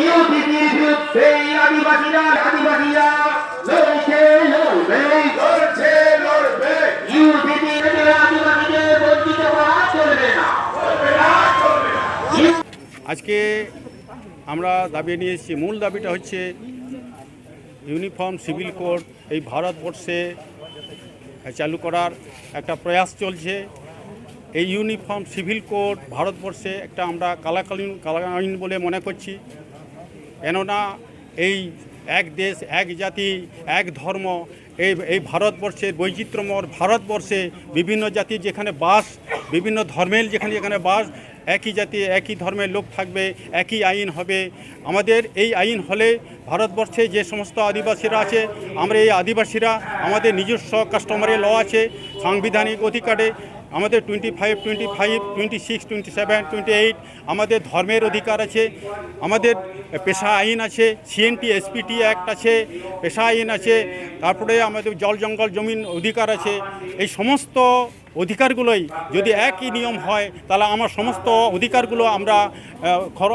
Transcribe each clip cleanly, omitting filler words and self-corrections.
ইউপিপির বিরুদ্ধে আদিবাসীরা লড়বে ইউপিপি আদিবাসীদের বঞ্চিত করা চলবে না। আজকে আমরা দাবি নিয়ে এসেছি, মূল দাবিটা হচ্ছে ইউনিফর্ম সিভিল কোড এই ভারতবর্ষে চালু করার একটা প্রয়াস চলছে। এই ইউনিফর্ম সিভিল কোড ভারতবর্ষে একটা আমরা কালা আইন বলে মনে করছি, কেননা এই এক দেশ এক জাতি এক ধর্ম, এই ভারতবর্ষের বৈচিত্র্যময় ভারতবর্ষে বিভিন্ন জাতির যেখানে বাস, বিভিন্ন ধর্মের যেখানে বাস, একই জাতি একই ধর্মের লোক থাকবে, একই আইন হবে। আমাদের এই আইন হলে ভারতবর্ষে যে সমস্ত আদিবাসীরা আছে, আমরা এই আদিবাসীরা আমাদের নিজস্ব কাস্টমারি ল আছে, সাংবিধানিক অধিকারে আমাদের 25, 25, 26, 27, 28 আমাদের ধর্মের অধিকার আছে, আমাদের পেশা আইন আছে, CNT SPT অ্যাক্ট আছে, পেশা আইন আছে, তারপরে আমাদের জল জঙ্গল জমিন অধিকার আছে। এই সমস্ত অধিকারগুলোই যদি একই নিয়ম হয় তাহলে আমার সমস্ত অধিকারগুলো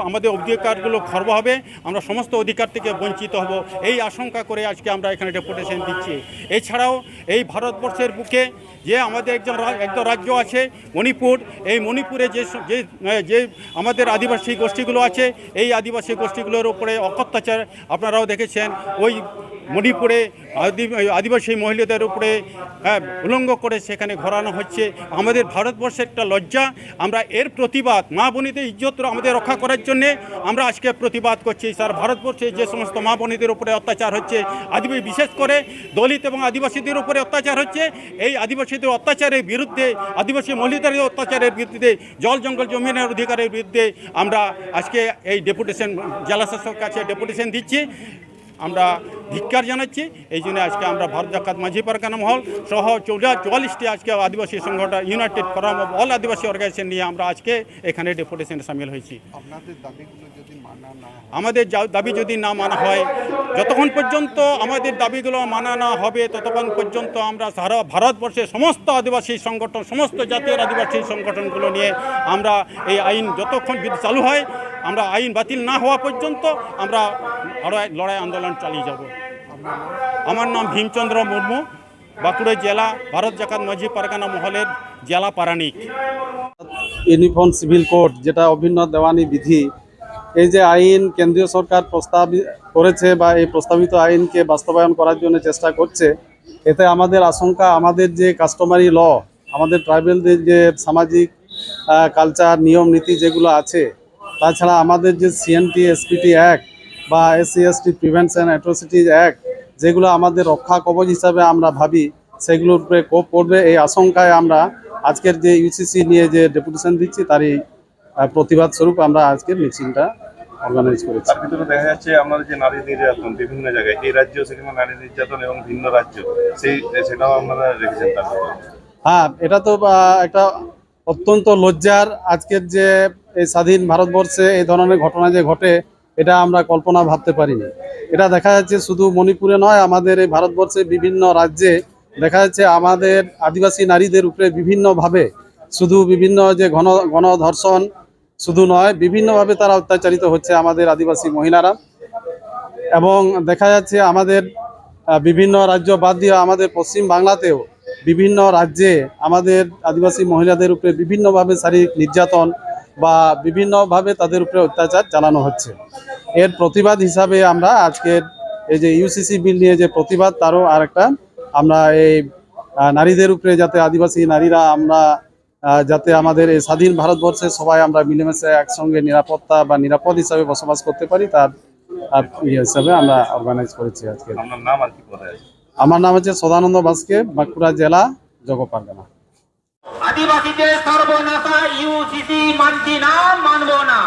আমাদের অধিকারগুলো খর্ব হবে, আমরা সমস্ত অধিকার থেকে বঞ্চিত হব। এই আশঙ্কা করে আজকে আমরা এখানে ডেপুটেশন দিচ্ছি। এছাড়াও এই ভারতবর্ষের বুকে যে আমাদের একজন রাজ্য আছে মণিপুর, এই মণিপুরে যে আমাদের আদিবাসী গোষ্ঠীগুলো আছে, এই আদিবাসী গোষ্ঠীগুলোর উপরে অত্যাচার আপনারাও দেখেছেন। ওই মণিপুরে আদিবাসী মহিলাদের উপরে উলঙ্গ করে সেখানে ঘোরানো হচ্ছে। আমাদের ভারতবর্ষের একটা লজ্জা। আমরা এর প্রতিবাদ, মা বোনীদের ইজ্জত আমাদের রক্ষা করার জন্যে আমরা আজকে প্রতিবাদ করছি। স্যার, ভারতবর্ষে যে সমস্ত মা বোনীদের উপরে অত্যাচার হচ্ছে, বিশেষ করে দলিত এবং আদিবাসীদের উপরে অত্যাচার হচ্ছে, এই আদিবাসীদের অত্যাচারের বিরুদ্ধে, আদিবাসী মহিলাদের অত্যাচারের বিরুদ্ধে, জল জঙ্গল জমিনের অধিকারের বিরুদ্ধে আমরা আজকে এই ডেপুটেশন জেলা শাসকের কাছে ডেপুটেশন দিচ্ছি। আমরা ধিক্কার জানাচ্ছি। এই জন্য আজকে আমরা ভারত জাকাত মাঝি পারগানা মহল সহ 44টি আজকে আদিবাসী সংগঠন, United Forum of All Adivasi Organisation নিয়ে আমরা আজকে এখানে ডেপুটেশনে সামিল হয়েছি। আমাদের দাবি যদি না মানা হয়, যতক্ষণ পর্যন্ত আমাদের দাবিগুলো মানা না হবে ততক্ষণ পর্যন্ত আমরা সারা ভারতবর্ষের সমস্ত আদিবাসী সংগঠন, সমস্ত জাতীয় আদিবাসী সংগঠনগুলো নিয়ে আমরা এই আইন যতক্ষণ যদি চালু হয়, আমরা আইন বাতিল না হওয়া পর্যন্ত আমরা লড়াই আন্দোলন চালিয়ে যাব। আমার নাম ভীমচন্দ্র মুর্মু, বাঁকুড়া জেলা ভারত জাকাত মাঝি পারগানা মহলের জেলা পারানিক। ইউনিফর্ম সিভিল কোড, যেটা অভিন্ন দেওয়ানি বিধি, এই যে আইন কেন্দ্রীয় সরকার করেছে বা এই প্রস্তাবিত আইনকে বাস্তবায়ন করার জন্য চেষ্টা করছে, এতে আমাদের আশঙ্কা আমাদের যে কাস্টমারি ল, আমাদের ট্রাইবেলদের যে সামাজিক কালচার নিয়ম নীতি যেগুলো আছে, তাছাড়া আমাদের যে CNT SPT অ্যাক্ট বা SC/ST প্রিভেনশন অ্যাট্রোসিটিজ অ্যাক্ট, যেগুলো আমাদের রক্ষা কবচ হিসাবে আমরা ভাবি, সেগুলোর উপরে কোপ পড়বে এই আশঙ্কায় আমরা আজকের যে UCC নিয়ে যে ডেপুটেশন দিচ্ছি তারই প্রতিবাদ স্বরূপ আমরা আজকের মিছিলটা অর্গানাইজ করেছি। তার ভিতরে দেখা যাচ্ছে আমাদের যে নারী নির্যাতন বিভিন্ন জায়গায়, এই রাজ্য সেখানে নারী নির্যাতন এবং ভিন্ন রাজ্য সেটাও আপনারা রেখেছেন। তার হ্যাঁ, এটা তো একটা অত্যন্ত লজ্জার। আজকের যে এই স্বাধীন ভারতবর্ষে এই ধরনের ঘটনা যে ঘটে, এটা আমরা কল্পনা ভাবতে পারিনি। এটা দেখা যাচ্ছে শুধু মণিপুরে নয়, আমাদের এই ভারতবর্ষে বিভিন্ন রাজ্যে দেখা যাচ্ছে আমাদের আদিবাসী নারীদের উপরে বিভিন্নভাবে, শুধু বিভিন্ন যে গণধর্ষণ শুধু নয়, বিভিন্নভাবে তারা অত্যাচারিত হচ্ছে আমাদের আদিবাসী মহিলারা। এবং দেখা যাচ্ছে আমাদের বিভিন্ন রাজ্য বাদ দিয়ে আমাদের পশ্চিম বাংলাতেও বিভিন্ন রাজ্যে আমাদের আদিবাসী মহিলাদের উপরে বিভিন্নভাবে শারীরিক নির্যাতন বা বিভিন্নভাবে তাদের উপরে অত্যাচার চালানো হচ্ছে। এর প্রতিবাদ হিসাবে আমরা আজকের এই যে UCC বিল নিয়ে যে প্রতিবাদ, তারও আরেকটা আমরা এই নারীদের উপরে, যাতে আদিবাসী নারীরা আমরা যাতে আমাদের এই স্বাধীন ভারতবর্ষে সবাই আমরা মিলেমিশে একসঙ্গে নিরাপত্তা বা নিরাপদ হিসাবে বসবাস করতে পারি, তার হিসাবে আমরা অর্গানাইজ করেছি আজকে। আমার নাম হচ্ছে সদানন্দ বাস্কে, বাঁকুড়া জেলা জগপারগানা। আদিবাসীদের সর্বনাশা UCC মানছি না, মানবো না।